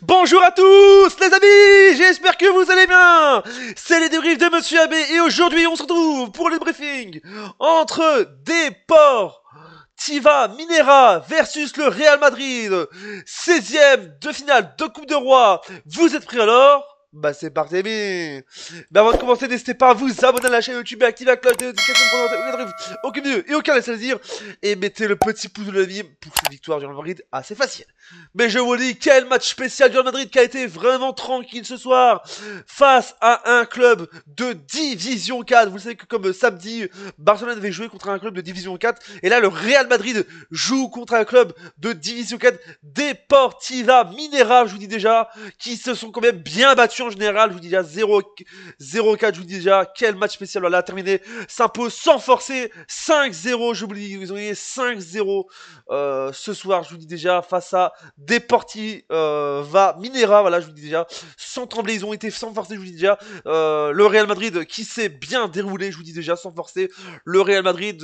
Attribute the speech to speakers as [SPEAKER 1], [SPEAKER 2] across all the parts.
[SPEAKER 1] Bonjour à tous les amis, j'espère que vous allez bien. C'est les débriefs de Monsieur Abbé et aujourd'hui on se retrouve pour le briefing entre Deportiva Minera versus le Real Madrid. 16e de finale de Coupe de Roi. Vous êtes prêts alors? Bah c'est parti mais avant de commencer, n'hésitez pas à vous abonner à la chaîne YouTube et activer la cloche de notification pour n'entendre aucune vidéo et aucun laisser-dire. Et mettez le petit pouce de l'avis pour cette victoire du Real Madrid assez facile. Mais je vous dis, quel match spécial du Real Madrid qui a été vraiment tranquille ce soir face à un club de Division 4. Vous savez que comme samedi, Barcelone avait joué contre un club de Division 4. Et là, le Real Madrid joue contre un club de Division 4, Deportiva Minera, je vous dis déjà, qui se sont quand même bien battus en général. Je vous dis déjà 0-4, je vous dis déjà, quel match spécial. Voilà, terminé, s'impose sans forcer, 5-0, je vous dis, ils ont gagné 5-0 ce soir, je vous dis déjà, face à Deportiva Minera, voilà, je vous dis déjà, sans trembler, ils ont été sans forcer, je vous dis déjà, le Real Madrid qui s'est bien déroulé, je vous dis déjà, sans forcer, le Real Madrid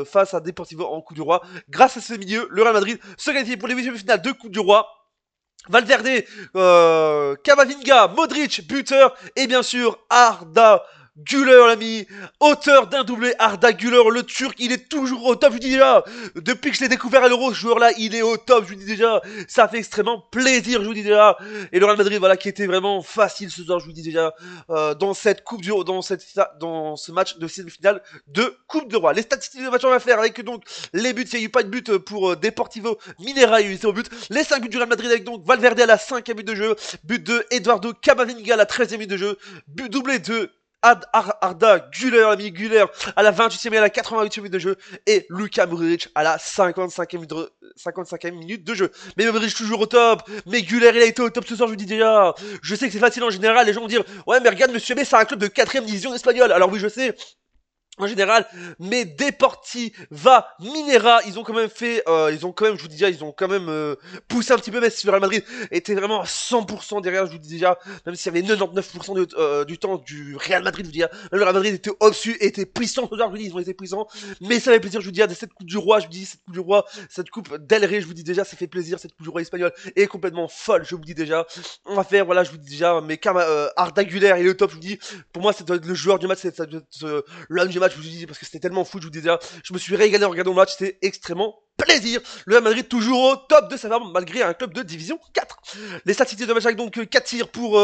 [SPEAKER 1] face à Deportivo en Coupe du Roi. Grâce à ce milieu, le Real Madrid se qualifie pour les huitièmes de finale de Coupe du Roi. Valverde, Camavinga, Modric, buteur, et bien sûr Arda Güler, l'ami, auteur d'un doublé. Arda Güler, le Turc, il est toujours au top, je vous dis déjà. Depuis que je l'ai découvert à l'Euro, ce joueur-là, il est au top, je vous dis déjà. Ça fait extrêmement plaisir, je vous dis déjà. Et le Real Madrid, voilà, qui était vraiment facile ce soir, je vous dis déjà, dans cette coupe du, dans ce match de semi-finale de Coupe de Roi. Les statistiques de match, on va faire avec donc les buts. Il n'y a eu pas de but pour Deportivo Minera, il y a eu 0 but. Les 5 buts du Real Madrid avec donc Valverde à la 5e minute de jeu, but de Eduardo Camavinga à la 13e minute de jeu, but doublé de Arda Güler, l'ami Güler, à la 28e et à la 88e minute de jeu, et Luka Modric à la 55e minute de jeu. Mais Modric toujours au top, mais Güler il a été au top ce soir, je vous dis déjà. Je sais que c'est facile en général, les gens vont dire, ouais mais regarde Monsieur B, c'est un club de 4ème division espagnole. Alors oui je sais, en général, mais Deportiva Minera, ils ont quand même fait, ils ont quand même, je vous dis déjà, ils ont quand même poussé un petit peu, même si le Real Madrid était vraiment à 100% derrière, je vous dis déjà, même s'il y avait 99% du temps du Real Madrid, je vous dis déjà, le Real Madrid était au-dessus, était puissant ce soir, je vous dis, ils ont été puissants, mais ça fait plaisir, je vous dis déjà, de cette Coupe du Roi, je vous dis, cette Coupe du Roi, cette Coupe Del Rey, je vous dis déjà, ça fait plaisir, cette Coupe du Roi espagnole est complètement folle, je vous dis déjà, on va faire, voilà, je vous dis déjà, mais Arda Güler, il est au top, je vous dis, pour moi, c'est le joueur du match, c'est l'homme du match, je vous dis, parce que c'était tellement fou, je vous dis déjà, je me suis régalé en regardant le match, c'était extrêmement plaisir. Le Real Madrid toujours au top de sa forme, malgré un club de division 4. Les statistiques de match avec donc 4 tirs pour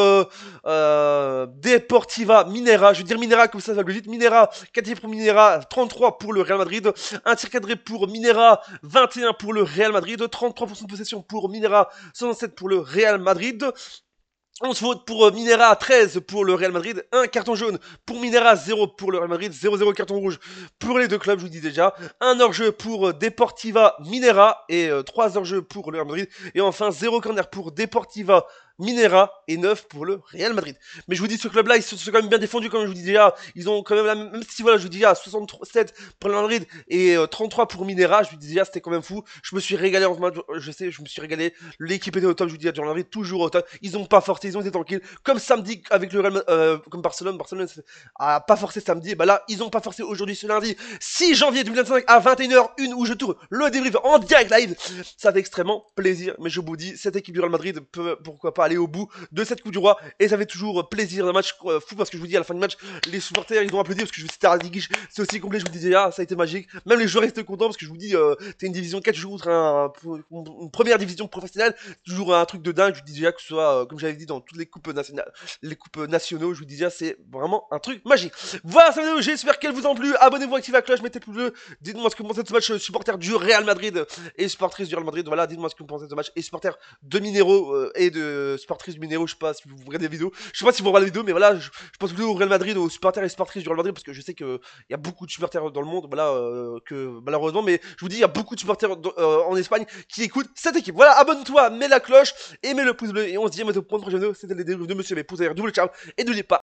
[SPEAKER 1] Deportiva Minera, je veux dire Minera comme ça va plus vite, Minera, 4 tirs pour Minera, 33 pour le Real Madrid, un tir cadré pour Minera, 21 pour le Real Madrid, 33% de possession pour Minera, 67 pour le Real Madrid. 11 fautes pour Minera, 13 pour le Real Madrid, 1 carton jaune pour Minera, 0 pour le Real Madrid, 0-0 carton rouge pour les deux clubs, je vous dis déjà, 1 hors-jeu pour Deportiva Minera et 3 hors-jeu pour le Real Madrid, et enfin 0 corner pour Deportiva Minera et 9 pour le Real Madrid. Mais je vous dis, ce club-là, ils se sont quand même bien défendus, comme je vous dis déjà, ils ont quand même, même si voilà, je vous dis déjà, 67 pour le Real Madrid et 33 pour Minera, je vous dis déjà, c'était quand même fou, je me suis régalé en ce match, je sais, je me suis régalé, l'équipe était au top, je vous dis, du Real Madrid, toujours au top, ils ont pas forcé, ils ont été tranquilles, comme samedi avec le Real, comme Barcelone a pas forcé samedi, et bah là, ils ont pas forcé aujourd'hui ce lundi, 6 janvier 2025 à 21h01 où je tourne le débrief en direct live, ça fait extrêmement plaisir, mais je vous dis, cette équipe du Real Madrid peut, pourquoi pas aller au bout de cette Coupe du Roi, et ça fait toujours plaisir d'un match fou, parce que je vous dis, à la fin du match, les supporters, ils ont applaudi, parce que je vous dis, c'était c'est aussi complet, je vous dis déjà, ça a été magique, même les joueurs étaient contents, parce que je vous dis, t'es une division 4, tu joues contre une première division professionnelle, toujours un truc de dingue, je vous dis déjà, que ce soit, comme j'avais dit, dans toutes les coupes nationales, les coupes nationaux, je vous dis déjà, c'est vraiment un truc magique. Voilà cette vidéo, j'espère qu'elle vous a plu, abonnez-vous, activez la cloche, mettez le pouce bleu, dites-moi ce que vous pensez de ce match, supporter du Real Madrid, et supportrice du Real Madrid, voilà, dites-moi ce que vous pensez de ce match, et supporter de Minero, et de supportrice du Minero, je sais pas si vous regardez la vidéo, je sais pas si vous regardez la vidéo, mais voilà, je pense plutôt au Real Madrid, aux supporters et supportrices du Real Madrid, parce que je sais qu'il y a beaucoup de supporters dans le monde, voilà, que malheureusement, mais je vous dis, il y a beaucoup de supporters en Espagne qui écoutent cette équipe. Voilà, abonne-toi, mets la cloche et mets le pouce bleu, et on se dit à bientôt pour une prochaine vidéo. C'était les débriefs de Monsieur B. Pouce à double ciao, et n'oubliez pas.